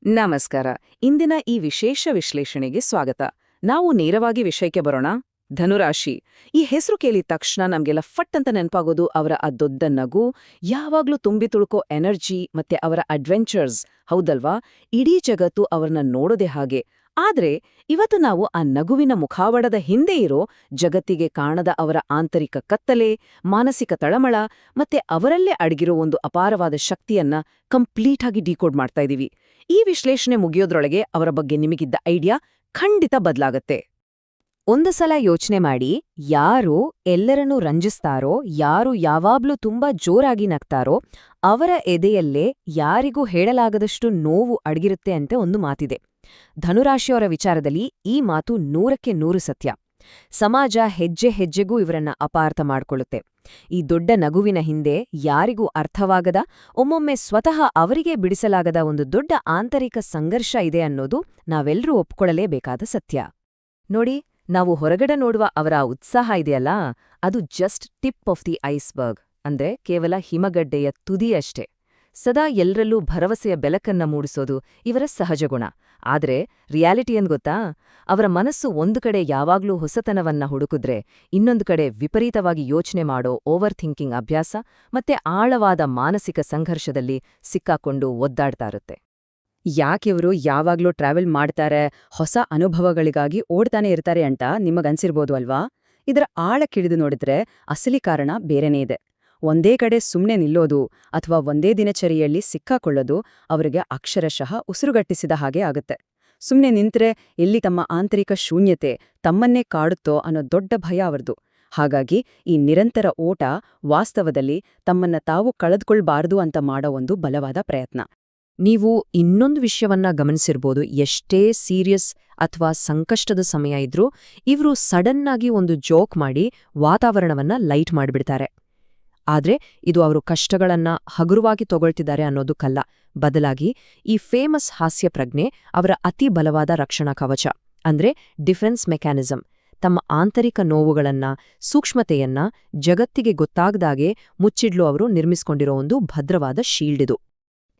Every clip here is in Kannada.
ನಮಸ್ಕಾರ. ಇಂದಿನ ಈ ವಿಶೇಷ ವಿಶ್ಲೇಷಣೆಗೆ ಸ್ವಾಗತ. ನಾವು ನೇರವಾಗಿ ವಿಷಯಕ್ಕೆ ಬರೋಣ. ಧನುರಾಶಿ. ಈ ಹೆಸರು ಕೇಳಿದ ತಕ್ಷಣ ನಮ್ಗೆಲ್ಲ ಫಟ್ ಅಂತ ನೆನಪಾಗೋದು ಅವರ ಆ ದೊಡ್ಡ ನಗು, ಯಾವಾಗ್ಲೂ ತುಂಬಿ ತುಳುಕೋ ಎನರ್ಜಿ ಮತ್ತೆ ಅವರ ಅಡ್ವೆಂಚರ್ಸ್, ಹೌದಲ್ವಾ? ಇಡೀ ಜಗತ್ತು ಅವರನ್ನ ನೋಡೋದೇ ಹಾಗೆ. ಆದ್ರೆ ಇವತ್ತು ನಾವು ಆ ನಗುವಿನ ಮುಖಾವಡದ ಹಿಂದೆ ಇರೋ ಜಗತ್ತಿಗೆ ಕಾಣದ ಅವರ ಆಂತರಿಕ ಕತ್ತಲೆ, ಮಾನಸಿಕ ತಳಮಳ ಮತ್ತೆ ಅವರಲ್ಲೇ ಅಡಗಿರೋ ಒಂದು ಅಪಾರವಾದ ಶಕ್ತಿಯನ್ನ ಕಂಪ್ಲೀಟ್ ಆಗಿ ಡಿಕೋಡ್ ಮಾಡ್ತಾ ಇದೀವಿ. ಈ ವಿಶ್ಲೇಷಣೆ ಮುಗಿಯೋದ್ರೊಳಗೆ ಅವರ ಬಗ್ಗೆ ನಿಮಗಿದ್ದ ಐಡಿಯಾ ಖಂಡಿತ ಬದಲಾಗತ್ತೆ. ಒಂದು ಸಲ ಯೋಚನೆ ಮಾಡಿ, ಯಾರು ಎಲ್ಲರನ್ನೂ ರಂಜಿಸ್ತಾರೋ, ಯಾರು ಯಾವಾಗ್ಲೂ ತುಂಬಾ ಜೋರಾಗಿ ನಗ್ತಾರೋ, ಅವರ ಎದೆಯಲ್ಲೇ ಯಾರಿಗೂ ಹೇಳಲಾಗದಷ್ಟು ನೋವು ಅಡಗಿರುತ್ತೆ ಅಂತ ಒಂದು ಮಾತಿದೆ. ಧನುರಾಶಿಯವರ ವಿಚಾರದಲ್ಲಿ ಈ ಮಾತು 100ಕ್ಕೆ 100 ಸತ್ಯ. ಸಮಾಜ ಹೆಜ್ಜೆ ಹೆಜ್ಜೆಗೂ ಇವರನ್ನ ಅಪಾರ್ಥ ಮಾಡ್ಕೊಳ್ಳುತ್ತೆ. ಈ ದೊಡ್ಡ ನಗುವಿನ ಹಿಂದೆ ಯಾರಿಗೂ ಅರ್ಥವಾಗದ, ಒಮ್ಮೊಮ್ಮೆ ಸ್ವತಃ ಅವರಿಗೆ ಬಿಡಿಸಲಾಗದ ಒಂದು ದೊಡ್ಡ ಆಂತರಿಕ ಸಂಘರ್ಷ ಇದೆ ಅನ್ನೋದು ನಾವೆಲ್ಲರೂ ಒಪ್ಕೊಳ್ಳಲೇಬೇಕಾದ ಸತ್ಯ. ನೋಡಿ, ನಾವು ಹೊರಗಡೆ ನೋಡುವ ಅವರ ಉತ್ಸಾಹ ಇದೆಯಲ್ಲ, ಅದು just tip of the iceberg, ಅಂದ್ರೆ ಕೇವಲ ಹಿಮಗಡ್ಡೆಯ ತುದಿಯಷ್ಟೇ. ಸದಾ ಎಲ್ಲರಲ್ಲೂ ಭರವಸೆಯ ಬೆಳಕನ್ನ ಮೂಡಿಸೋದು ಇವರ ಸಹಜ ಗುಣ. ಆದ್ರೆ ರಿಯಾಲಿಟಿ ಏನ್ ಗೊತ್ತಾ? ಅವರ ಮನಸ್ಸು ಒಂದು ಕಡೆ ಯಾವಾಗ್ಲೂ ಹೊಸತನವನ್ನ ಹುಡುಕಿದ್ರೆ, ಇನ್ನೊಂದು ಕಡೆ ವಿಪರೀತವಾಗಿ ಯೋಚನೆ ಮಾಡೋ ಓವರ್ ಥಿಂಕಿಂಗ್ ಅಭ್ಯಾಸ ಮತ್ತೆ ಆಳವಾದ ಮಾನಸಿಕ ಸಂಘರ್ಷದಲ್ಲಿ ಸಿಕ್ಕಾಕೊಂಡು ಒದ್ದಾಡ್ತಾ ಇರುತ್ತೆ. ಯಾಕಿವರು ಯಾವಾಗ್ಲೂ ಟ್ರಾವೆಲ್ ಮಾಡ್ತಾರೆ, ಹೊಸ ಅನುಭವಗಳಿಗಾಗಿ ಓಡ್ತಾನೆ ಇರ್ತಾರೆ ಅಂತ ನಿಮಗನ್ಸಿರ್ಬೋದು ಅಲ್ವಾ? ಇದರ ಆಳಕ್ಕಿಳಿದು ನೋಡಿದ್ರೆ ಅಸಲಿ ಕಾರಣ ಬೇರೆನೇ ಇದೆ. ಒಂದೇ ಕಡೆ ಸುಮ್ನೆ ನಿಲ್ಲೋದು ಅಥವಾ ಒಂದೇ ದಿನಚರಿಯಲ್ಲಿ ಸಿಕ್ಕಾಕೊಳ್ಳೋದು ಅವರಿಗೆ ಅಕ್ಷರಶಃ ಉಸಿರುಗಟ್ಟಿಸಿದ ಹಾಗೆ ಆಗುತ್ತೆ. ಸುಮ್ನೆ ನಿಂತ್ರೆ ಎಲ್ಲಿ ತಮ್ಮ ಆಂತರಿಕ ಶೂನ್ಯತೆ ತಮ್ಮನ್ನೇ ಕಾಡುತ್ತೋ ಅನ್ನೋ ದೊಡ್ಡ ಭಯ ಅವರದು. ಹಾಗಾಗಿ ಈ ನಿರಂತರ ಓಟ ವಾಸ್ತವದಲ್ಲಿ ತಮ್ಮನ್ನ ತಾವು ಕಳೆದುಕೊಳ್ಬಾರ್ದು ಅಂತ ಮಾಡೋ ಒಂದು ಬಲವಾದ ಪ್ರಯತ್ನ. ನೀವು ಇನ್ನೊಂದು ವಿಷಯವನ್ನ ಗಮನಿಸಿರ್ಬೋದು. ಎಷ್ಟೇ ಸೀರಿಯಸ್ ಅಥವಾ ಸಂಕಷ್ಟದ ಸಮಯ ಇದ್ರೂ ಇವರು ಸಡನ್ ಆಗಿ ಒಂದು ಜೋಕ್ ಮಾಡಿ ವಾತಾವರಣವನ್ನ ಲೈಟ್ ಮಾಡಿಬಿಡ್ತಾರೆ. ಆದ್ರೆ ಇದು ಅವರು ಕಷ್ಟಗಳನ್ನ ಹಗುರವಾಗಿ ತಗೊಳ್ತಿದ್ದಾರೆ ಅನ್ನೋದಕ್ಕಲ್ಲ, ಬದಲಾಗಿ ಈ ಫೇಮಸ್ ಹಾಸ್ಯ ಪ್ರಜ್ಞೆ ಅವರ ಅತಿ ಬಲವಾದ ರಕ್ಷಣಾ ಕವಚ, ಅಂದ್ರೆ ಡಿಫೆನ್ಸ್ ಮೆಕ್ಯಾನಿಸಂ. ತಮ್ಮ ಆಂತರಿಕ ನೋವುಗಳನ್ನ, ಸೂಕ್ಷ್ಮತೆಯನ್ನ ಜಗತ್ತಿಗೆ ಗೊತ್ತಾಗದಾಗೆ ಮುಚ್ಚಿಡ್ಲು ಅವರು ನಿರ್ಮಿಸ್ಕೊಂಡಿರೋ ಒಂದು ಭದ್ರವಾದ ಶೀಲ್ಡ್ ಇದು.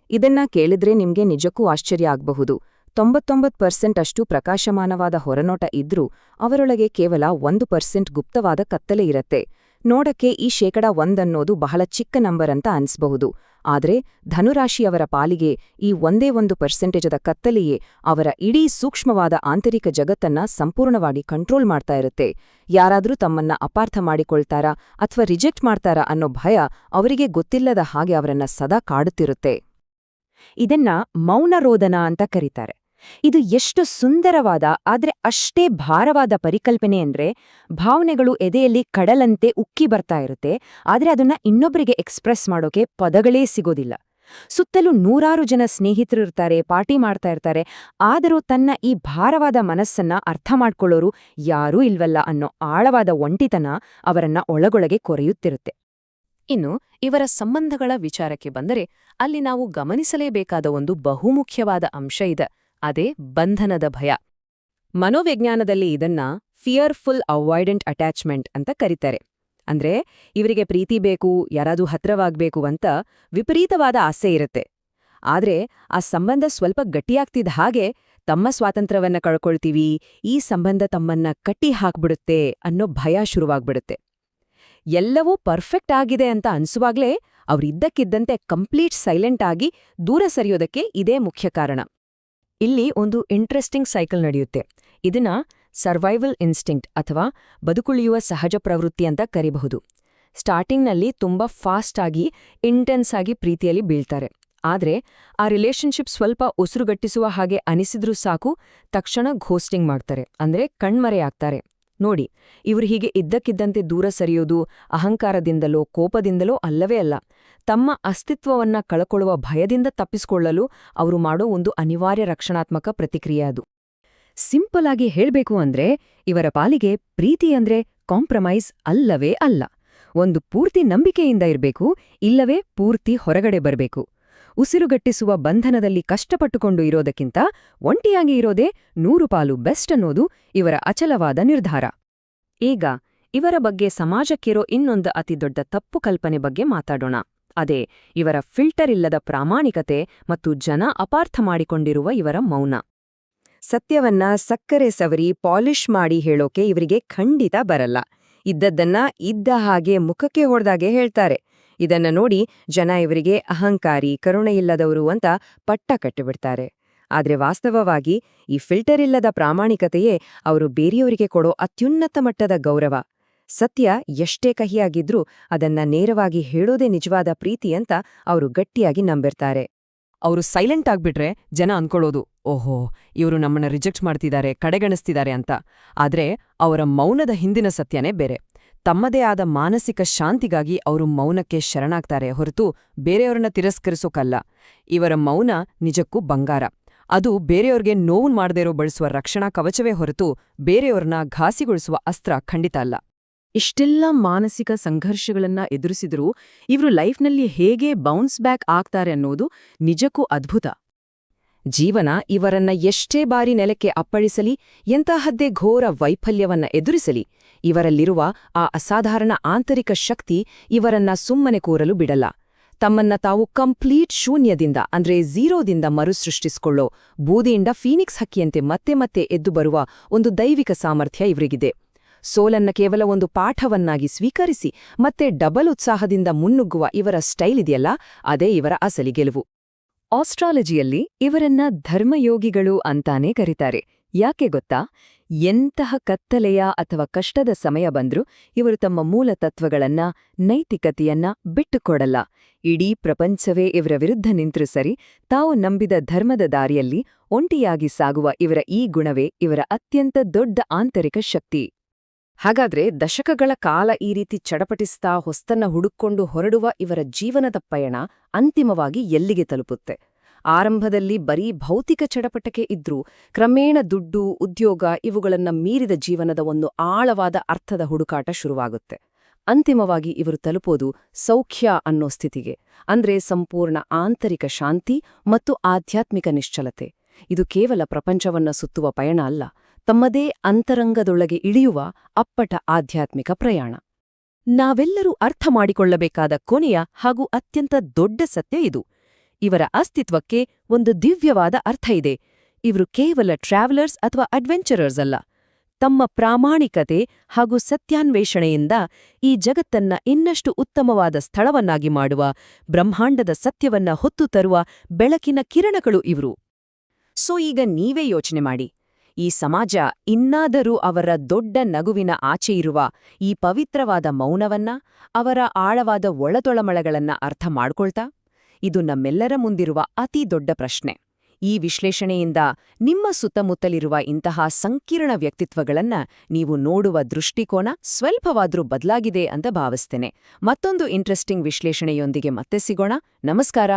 ಇದನ್ನ ಕೇಳಿದ್ರೆ ನಿಮ್ಗೆ ನಿಜಕ್ಕೂ ಆಶ್ಚರ್ಯ ಆಗ್ಬಹುದು. 99% ಅಷ್ಟು ಪ್ರಕಾಶಮಾನವಾದ ಹೊರನೋಟ ಇದ್ರೂ ಅವರೊಳಗೆ ಕೇವಲ 1% ಗುಪ್ತವಾದ ಕತ್ತಲೆ ಇರತ್ತೆ. ನೋಡಕ್ಕೆ ಈ 1% ಅನ್ನೋದು ಬಹಳ ಚಿಕ್ಕ ನಂಬರ್ ಅಂತ ಅನ್ಸ್ಬಹುದು. ಆದ್ರೆ ಧನುರಾಶಿಯವರ ಪಾಲಿಗೆ ಈ 1% ಕತ್ತಲೆಯೇ ಅವರ ಇಡೀ ಸೂಕ್ಷ್ಮವಾದ ಆಂತರಿಕ ಜಗತ್ತನ್ನ ಸಂಪೂರ್ಣವಾಗಿ ಕಂಟ್ರೋಲ್ ಮಾಡ್ತಾ ಇರುತ್ತೆ. ಯಾರಾದ್ರೂ ತಮ್ಮನ್ನ ಅಪಾರ್ಥ ಮಾಡಿಕೊಳ್ತಾರಾ ಅಥವಾ ರಿಜೆಕ್ಟ್ ಮಾಡ್ತಾರಾ ಅನ್ನೋ ಭಯ ಅವರಿಗೆ ಗೊತ್ತಿಲ್ಲದ ಹಾಗೆ ಅವರನ್ನ ಸದಾ ಕಾಡುತ್ತಿರುತ್ತೆ. ಇದನ್ನ ಮೌನರೋಧನ ಅಂತ ಕರೀತಾರೆ. ಇದು ಎಷ್ಟು ಸುಂದರವಾದ ಆದ್ರೆ ಅಷ್ಟೇ ಭಾರವಾದ ಪರಿಕಲ್ಪನೆ ಅಂದ್ರೆ, ಭಾವನೆಗಳು ಎದೆಯಲ್ಲಿ ಕಡಲಂತೆ ಉಕ್ಕಿ ಬರ್ತಾ ಇರುತ್ತೆ, ಆದ್ರೆ ಅದನ್ನ ಇನ್ನೊಬ್ಬರಿಗೆ ಎಕ್ಸ್ಪ್ರೆಸ್ ಮಾಡೋಕೆ ಪದಗಳೇ ಸಿಗೋದಿಲ್ಲ. ಸುತ್ತಲೂ 100 ಜನ ಸ್ನೇಹಿತರಿರ್ತಾರೆ, ಪಾರ್ಟಿ ಮಾಡ್ತಾ ಇರ್ತಾರೆ, ಆದರೂ ತನ್ನ ಈ ಭಾರವಾದ ಮನಸ್ಸನ್ನ ಅರ್ಥ ಮಾಡ್ಕೊಳ್ಳೋರು ಯಾರೂ ಇಲ್ವಲ್ಲ ಅನ್ನೋ ಆಳವಾದ ಒಂಟಿತನ ಅವರನ್ನ ಒಳಗೊಳಗೆ ಕೊರೆಯುತ್ತಿರುತ್ತೆ. ಇನ್ನು ಇವರ ಸಂಬಂಧಗಳ ವಿಚಾರಕ್ಕೆ ಬಂದರೆ, ಅಲ್ಲಿ ನಾವು ಗಮನಿಸಲೇಬೇಕಾದ ಒಂದು ಬಹುಮುಖ್ಯವಾದ ಅಂಶ ಇದೆ. ಅದೇ ಬಂಧನದ ಭಯ. ಮನೋವಿಜ್ಞಾನದಲ್ಲಿ ಇದನ್ನ ಫಿಯರ್ಫುಲ್ ಅವಾಯ್ಡೆಂಟ್ ಅಟ್ಯಾಚ್ಮೆಂಟ್ ಅಂತ ಕರೀತಾರೆ. ಅಂದ್ರೆ ಇವರಿಗೆ ಪ್ರೀತಿ ಬೇಕು, ಯಾರಾದ್ರೂ ಹತ್ರವಾಗ್ಬೇಕು ಅಂತ ವಿಪರೀತವಾದ ಆಸೆ ಇರುತ್ತೆ. ಆದ್ರೆ ಆ ಸಂಬಂಧ ಸ್ವಲ್ಪ ಗಟ್ಟಿಯಾಗ್ತಿದ್ದ ಹಾಗೆ ತಮ್ಮ ಸ್ವಾತಂತ್ರ್ಯವನ್ನ ಕಳ್ಕೊಳ್ತೀವಿ, ಈ ಸಂಬಂಧ ತಮ್ಮನ್ನ ಕಟ್ಟಿ ಹಾಕ್ಬಿಡುತ್ತೆ ಅನ್ನೋ ಭಯ ಶುರುವಾಗ್ಬಿಡುತ್ತೆ. ಎಲ್ಲವೂ ಪರ್ಫೆಕ್ಟ್ ಆಗಿದೆ ಅಂತ ಅನ್ಸುವಾಗ್ಲೇ ಅವ್ರಿದ್ದಕ್ಕಿದ್ದಂತೆ ಕಂಪ್ಲೀಟ್ ಸೈಲೆಂಟ್ ಆಗಿ ದೂರ ಸರಿಯೋದಕ್ಕೆ ಇದೇ ಮುಖ್ಯ ಕಾರಣ. ಇಲ್ಲಿ ಒಂದು ಇಂಟ್ರೆಸ್ಟಿಂಗ್ ಸೈಕಲ್ ನಡೆಯುತ್ತೆ. ಇದನ್ನ ಸರ್ವೈವಲ್ ಇನ್ಸ್ಟಿಂಕ್ಟ್ ಅಥವಾ ಬದುಕುಳಿಯುವ ಸಹಜ ಪ್ರವೃತ್ತಿ ಅಂತ ಕರಿಬಹುದು. ಸ್ಟಾರ್ಟಿಂಗ್ನಲ್ಲಿ ತುಂಬಾ ಫಾಸ್ಟ್ ಆಗಿ, ಇಂಟೆನ್ಸ್ ಆಗಿ ಪ್ರೀತಿಯಲ್ಲಿ ಬೀಳ್ತಾರೆ. ಆದ್ರೆ ಆ ರಿಲೇಶನ್ಶಿಪ್ ಸ್ವಲ್ಪ ಉಸಿರುಗಟ್ಟಿಸುವ ಹಾಗೆ ಅನಿಸಿದ್ರೂ ಸಾಕು, ತಕ್ಷಣ ಘೋಸ್ಟಿಂಗ್ ಮಾಡ್ತಾರೆ, ಅಂದ್ರೆ ಕಣ್ಮರೆಯಾಗ್ತಾರೆ. ನೋಡಿ, ಇವರು ಹೀಗೆ ಇದ್ದಕ್ಕಿದ್ದಂತೆ ದೂರ ಸರಿಯೋದು ಅಹಂಕಾರದಿಂದಲೋ ಕೋಪದಿಂದಲೋ ಅಲ್ಲವೇ ಅಲ್ಲ, ತಮ್ಮ ಅಸ್ತಿತ್ವವನ್ನ ಕಳಕೊಳ್ಳುವ ಭಯದಿಂದ ತಪ್ಪಿಸಿಕೊಳ್ಳಲು ಅವರು ಮಾಡೋ ಒಂದು ಅನಿವಾರ್ಯ ರಕ್ಷಣಾತ್ಮಕ ಪ್ರತಿಕ್ರಿಯೆ ಅದು. ಸಿಂಪಲ್ ಆಗಿ ಹೇಳ್ಬೇಕು ಅಂದ್ರೆ, ಇವರ ಪಾಲಿಗೆ ಪ್ರೀತಿ ಅಂದ್ರೆ ಕಾಂಪ್ರಮೈಸ್ ಅಲ್ಲವೇ ಅಲ್ಲ. ಒಂದು ಪೂರ್ತಿ ನಂಬಿಕೆಯಿಂದ ಇರಬೇಕು, ಇಲ್ಲವೇ ಪೂರ್ತಿ ಹೊರಗಡೆ ಬರಬೇಕು. ಉಸಿರುಗಟ್ಟಿಸುವ ಬಂಧನದಲ್ಲಿ ಕಷ್ಟಪಟ್ಟುಕೊಂಡು ಇರೋದಕ್ಕಿಂತ ಒಂಟಿಯಾಗಿ ಇರೋದೇ 100 ಪಾಲು ಬೆಸ್ಟ್ ಅನ್ನೋದು ಇವರ ಅಚಲವಾದ ನಿರ್ಧಾರ. ಈಗ ಇವರ ಬಗ್ಗೆ ಸಮಾಜಕ್ಕಿರೋ ಇನ್ನೊಂದು ಅತಿದೊಡ್ಡ ತಪ್ಪು ಕಲ್ಪನೆ ಬಗ್ಗೆ ಮಾತಾಡೋಣ. ಅದೇ ಇವರ ಫಿಲ್ಟರ್ ಇಲ್ಲದ ಪ್ರಾಮಾಣಿಕತೆ ಮತ್ತು ಜನ ಅಪಾರ್ಥ ಮಾಡಿಕೊಂಡಿರುವ ಇವರ ಮೌನ. ಸತ್ಯವನ್ನ ಸಕ್ಕರೆ ಸವರಿ ಪಾಲಿಷ್ ಮಾಡಿ ಹೇಳೋಕೆ ಇವರಿಗೆ ಖಂಡಿತ ಬರಲ್ಲ. ಇದ್ದದ್ದನ್ನ ಇದ್ದ ಹಾಗೆ ಮುಖಕ್ಕೆ ಹೊಡೆದಾಗೆ ಹೇಳ್ತಾರೆ. ಇದನ್ನ ನೋಡಿ ಜನ ಇವರಿಗೆ ಅಹಂಕಾರಿ, ಕರುಣೆಯಿಲ್ಲದವರು ಅಂತ ಪಟ್ಟ ಕಟ್ಟಿಬಿಡ್ತಾರೆ. ಆದ್ರೆ ವಾಸ್ತವವಾಗಿ ಈ ಫಿಲ್ಟರ್ ಇಲ್ಲದ ಪ್ರಾಮಾಣಿಕತೆಯೇ ಅವರು ಬೇರೆಯವರಿಗೆ ಕೊಡೋ ಅತ್ಯುನ್ನತ ಮಟ್ಟದ ಗೌರವ. ಸತ್ಯ ಎಷ್ಟೇ ಕಹಿಯಾಗಿದ್ರೂ ಅದನ್ನ ನೇರವಾಗಿ ಹೇಳೋದೇ ನಿಜವಾದ ಪ್ರೀತಿ ಅಂತ ಅವರು ಗಟ್ಟಿಯಾಗಿ ನಂಬಿರ್ತಾರೆ. ಅವರು ಸೈಲೆಂಟ್ ಆಗ್ಬಿಟ್ರೆ ಜನ ಅನ್ಕೊಳ್ಳೋದು, ಓಹೋ, ಇವರು ನಮ್ಮನ್ನ ರಿಜೆಕ್ಟ್ ಮಾಡ್ತಿದ್ದಾರೆ, ಕಡೆಗಣಿಸ್ತಿದ್ದಾರೆ ಅಂತ. ಆದ್ರೆ ಅವರ ಮೌನದ ಹಿಂದಿನ ಸತ್ಯನೇ ಬೇರೆ. ತಮ್ಮದೇ ಆದ ಮಾನಸಿಕ ಶಾಂತಿಗಾಗಿ ಅವರು ಮೌನಕ್ಕೆ ಶರಣಾಗ್ತಾರೆ ಹೊರತು ಬೇರೆಯವ್ರನ್ನ ತಿರಸ್ಕರಿಸೋಕಲ್ಲ. ಇವರ ಮೌನ ನಿಜಕ್ಕೂ ಬಂಗಾರ. ಅದು ಬೇರೆಯವ್ರಿಗೆ ನೋವು ಮಾಡದೇರೋ ಬಳಸುವ ರಕ್ಷಣಾ ಕವಚವೇ ಹೊರತು ಬೇರೆಯವ್ರನ್ನ ಘಾಸಿಗೊಳಿಸುವ ಅಸ್ತ್ರ ಖಂಡಿತ ಅಲ್ಲ. ಇಷ್ಟೆಲ್ಲ ಮಾನಸಿಕ ಸಂಘರ್ಷಗಳನ್ನ ಎದುರಿಸಿದ್ರೂ ಇವರು ಲೈಫ್ನಲ್ಲಿ ಹೇಗೆ ಬೌನ್ಸ್ ಬ್ಯಾಕ್ ಆಗ್ತಾರೆ ಅನ್ನೋದು ನಿಜಕ್ಕೂ ಅದ್ಭುತ. ಜೀವನ ಇವರನ್ನ ಎಷ್ಟೇ ಬಾರಿ ನೆಲಕ್ಕೆ ಅಪ್ಪಳಿಸಲಿ, ಎಂತಹದ್ದೇ ಘೋರ ವೈಫಲ್ಯವನ್ನ ಎದುರಿಸಲಿ, ಇವರಲ್ಲಿರುವ ಆ ಅಸಾಧಾರಣ ಆಂತರಿಕ ಶಕ್ತಿ ಇವರನ್ನ ಸುಮ್ಮನೆ ಕೂರಲು ಬಿಡಲ್ಲ. ತಮ್ಮನ್ನ ತಾವು ಕಂಪ್ಲೀಟ್ ಶೂನ್ಯದಿಂದ ಅಂದ್ರೆ ಝೀರೋದಿಂದ ಮರುಸೃಷ್ಟಿಸಿಕೊಳ್ಳೋ ಬೂದಿಯಿಂದ ಫೀನಿಕ್ಸ್ ಹಕ್ಕಿಯಂತೆ ಮತ್ತೆ ಮತ್ತೆ ಎದ್ದು ಬರುವ ಒಂದು ದೈವಿಕ ಸಾಮರ್ಥ್ಯ ಇವರಿಗಿದೆ. ಸೋಲನ್ನ ಕೇವಲ ಒಂದು ಪಾಠವನ್ನಾಗಿ ಸ್ವೀಕರಿಸಿ ಮತ್ತೆ ಡಬಲ್ ಉತ್ಸಾಹದಿಂದ ಮುನ್ನುಗ್ಗುವ ಇವರ ಸ್ಟೈಲ್ ಇದೆಯಲ್ಲ, ಅದೇ ಇವರ ಅಸಲಿ ಗೆಲುವು. ಆಸ್ಟ್ರಾಲಜಿಯಲ್ಲಿ ಇವರನ್ನ ಧರ್ಮಯೋಗಿಗಳು ಅಂತಾನೇ ಕರೀತಾರೆ. ಯಾಕೆ ಗೊತ್ತಾ? ಎಂತಹ ಕತ್ತಲೆಯ ಅಥವಾ ಕಷ್ಟದ ಸಮಯ ಬಂದ್ರೂ ಇವರು ತಮ್ಮ ಮೂಲ ತತ್ವಗಳನ್ನ, ನೈತಿಕತೆಯನ್ನ ಬಿಟ್ಟುಕೊಡಲ್ಲ. ಇಡೀ ಪ್ರಪಂಚವೇ ಇವರ ವಿರುದ್ಧ ನಿಂತ್ರು ಸರಿ, ತಾವು ನಂಬಿದ ಧರ್ಮದ ದಾರಿಯಲ್ಲಿ ಒಂಟಿಯಾಗಿ ಸಾಗುವ ಇವರ ಈ ಗುಣವೇ ಇವರ ಅತ್ಯಂತ ದೊಡ್ಡ ಆಂತರಿಕ ಶಕ್ತಿ. ಹಾಗಾದ್ರೆ ದಶಕಗಳ ಕಾಲ ಈ ರೀತಿ ಚಡಪಟಿಸ್ತಾ ಹೊಸ್ತನ್ನ ಹುಡುಕೊಂಡು ಹೊರಡುವ ಇವರ ಜೀವನದ ಪಯಣ ಅಂತಿಮವಾಗಿ ಎಲ್ಲಿಗೆ ತಲುಪುತ್ತೆ? ಆರಂಭದಲ್ಲಿ ಬರೀ ಭೌತಿಕ ಚಡಪಟಕೆ ಇದ್ರೂ ಕ್ರಮೇಣ ದುಡ್ಡು, ಉದ್ಯೋಗ ಇವುಗಳನ್ನ ಮೀರಿದ ಜೀವನದ ಒಂದು ಆಳವಾದ ಅರ್ಥದ ಹುಡುಕಾಟ ಶುರುವಾಗುತ್ತೆ. ಅಂತಿಮವಾಗಿ ಇವರು ತಲುಪೋದು ಸೌಖ್ಯ ಅನ್ನೋ ಸ್ಥಿತಿಗೆ, ಅಂದ್ರೆ ಸಂಪೂರ್ಣ ಆಂತರಿಕ ಶಾಂತಿ ಮತ್ತು ಆಧ್ಯಾತ್ಮಿಕ ನಿಶ್ಚಲತೆ. ಇದು ಕೇವಲ ಪ್ರಪಂಚವನ್ನ ಸುತ್ತುವ ಪಯಣ ಅಲ್ಲ, ತಮ್ಮದೇ ಅಂತರಂಗದೊಳಗೆ ಇಳಿಯುವ ಅಪ್ಪಟ ಆಧ್ಯಾತ್ಮಿಕ ಪ್ರಯಾಣ. ನಾವೆಲ್ಲರೂ ಅರ್ಥ ಮಾಡಿಕೊಳ್ಳಬೇಕಾದ ಕೊನೆಯ ಹಾಗೂ ಅತ್ಯಂತ ದೊಡ್ಡ ಸತ್ಯ ಇದು. ಇವರ ಅಸ್ತಿತ್ವಕ್ಕೆ ಒಂದು ದಿವ್ಯವಾದ ಅರ್ಥ ಇದೆ. ಇವರು ಕೇವಲ ಟ್ರಾವೆಲರ್ಸ್ ಅಥವಾ ಅಡ್ವೆಂಚರರ್ಸ್ ಅಲ್ಲ. ತಮ್ಮ ಪ್ರಾಮಾಣಿಕತೆ ಹಾಗೂ ಸತ್ಯಾನ್ವೇಷಣೆಯಿಂದ ಈ ಜಗತ್ತನ್ನ ಇನ್ನಷ್ಟು ಉತ್ತಮವಾದ ಸ್ಥಳವನ್ನಾಗಿ ಮಾಡುವ, ಬ್ರಹ್ಮಾಂಡದ ಸತ್ಯವನ್ನ ಹೊತ್ತು ತರುವ ಬೆಳಕಿನ ಕಿರಣಗಳು ಇವರು. ಸೊ ಈಗ ನೀವೇ ಯೋಚನೆ ಮಾಡಿ, ಈ ಸಮಾಜ ಇನ್ನಾದರೂ ಅವರ ದೊಡ್ಡ ನಗುವಿನ ಆಚೆಯಿರುವ ಈ ಪವಿತ್ರವಾದ ಮೌನವನ್ನ, ಅವರ ಆಳವಾದ ಒಳತೊಳಮಳಗಳನ್ನ ಅರ್ಥ ಮಾಡ್ಕೊಳ್ತಾ? ಇದು ನಮ್ಮೆಲ್ಲರ ಮುಂದಿರುವ ಅತಿ ದೊಡ್ಡ ಪ್ರಶ್ನೆ. ಈ ವಿಶ್ಲೇಷಣೆಯಿಂದ ನಿಮ್ಮ ಸುತ್ತಮುತ್ತಲಿರುವ ಇಂತಹ ಸಂಕೀರ್ಣ ವ್ಯಕ್ತಿತ್ವಗಳನ್ನ ನೀವು ನೋಡುವ ದೃಷ್ಟಿಕೋನ ಸ್ವಲ್ಪವಾದ್ರೂ ಬದಲಾಗಿದೆ ಅಂತ ಭಾವಿಸ್ತೇನೆ. ಮತ್ತೊಂದು ಇಂಟ್ರೆಸ್ಟಿಂಗ್ ವಿಶ್ಲೇಷಣೆಯೊಂದಿಗೆ ಮತ್ತೆ ಸಿಗೋಣ. ನಮಸ್ಕಾರ.